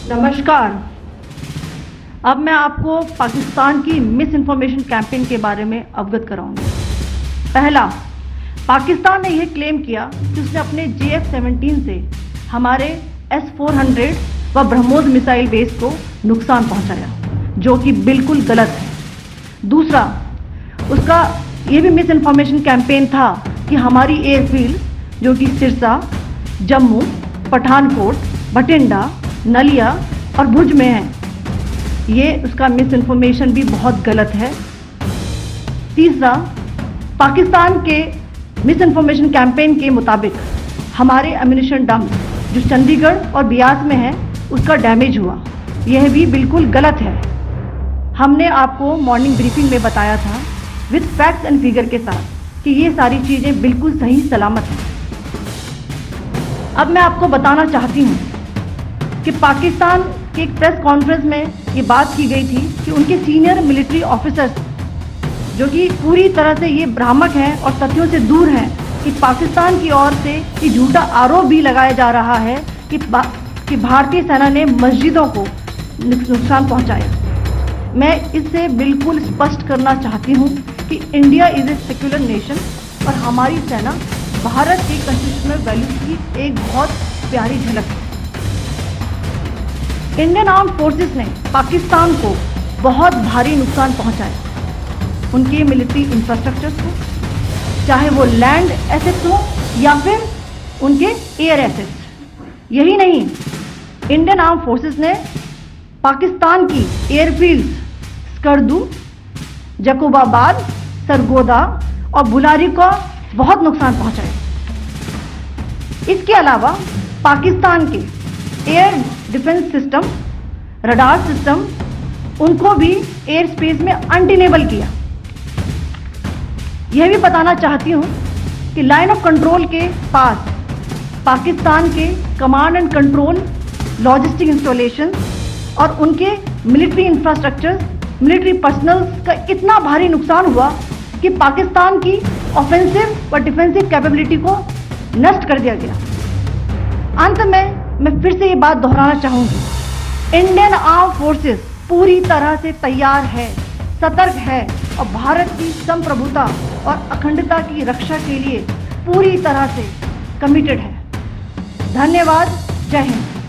नमस्कार। अब मैं आपको पाकिस्तान की मिस इन्फॉर्मेशन कैंपेन के बारे में अवगत कराऊंगी। पहला, पाकिस्तान ने यह क्लेम किया कि उसने अपने JF-17 से हमारे S-400 व ब्रह्मोस मिसाइल बेस को नुकसान पहुंचाया, जो कि बिल्कुल गलत है। दूसरा, उसका यह भी मिस इन्फॉर्मेशन कैंपेन था कि हमारी एयरफील्ड जो कि सिरसा, जम्मू, पठानकोट, बठिंडा, नलिया और भुज में है, ये उसका मिस इन्फॉर्मेशन भी बहुत गलत है। तीसरा, पाकिस्तान के मिस इन्फॉर्मेशन कैंपेन के मुताबिक हमारे एम्यूनिशन डंप जो चंडीगढ़ और बियास में है उसका डैमेज हुआ, यह भी बिल्कुल गलत है। हमने आपको मॉर्निंग ब्रीफिंग में बताया था विद फैक्ट्स एंड फिगर के साथ कि ये सारी चीज़ें बिल्कुल सही सलामत हैं। अब मैं आपको बताना चाहती हूँ कि पाकिस्तान की एक प्रेस कॉन्फ्रेंस में ये बात की गई थी कि उनके सीनियर मिलिट्री ऑफिसर्स जो कि पूरी तरह से ये भ्रामक हैं और तथ्यों से दूर हैं कि पाकिस्तान की ओर से ये झूठा आरोप भी लगाया जा रहा है कि भारतीय सेना ने मस्जिदों को नुकसान पहुंचाया। मैं इससे बिल्कुल स्पष्ट करना चाहती हूं कि India is a secular nation और हमारी सेना भारत की कॉन्स्टिट्यूशनल वैल्यूज की एक बहुत प्यारी झलक है। इंडियन आर्म्ड फोर्सेस ने पाकिस्तान को बहुत भारी नुकसान पहुंचाया, उनके मिलिट्री इंफ्रास्ट्रक्चर को, चाहे वो लैंड एसेट्स हो या फिर उनके एयर एसेट्स। यही नहीं, इंडियन आर्म्ड फोर्सेस ने पाकिस्तान की एयरफील्ड स्कर्दू, जकोबाबाद, सरगोदा और बुलारी को बहुत नुकसान पहुंचाया। इसके अलावा पाकिस्तान के air defence system, radar system, उनको भी एयर स्पेस में अनटेनेबल किया। यह भी बताना चाहती हूं कि लाइन ऑफ कंट्रोल के पास पाकिस्तान के command and control logistic installation और उनके मिलिट्री इंफ्रास्ट्रक्चर, मिलिट्री पर्सनल का इतना भारी नुकसान हुआ कि पाकिस्तान की ऑफेंसिव व डिफेंसिव कैपेबिलिटी को नष्ट कर दिया गया। अंत में मैं फिर से ये बात दोहराना चाहूंगी, इंडियन आर्म फोर्सेस पूरी तरह से तैयार है, सतर्क है और भारत की संप्रभुता और अखंडता की रक्षा के लिए पूरी तरह से कमिटेड है। धन्यवाद। जय हिंद।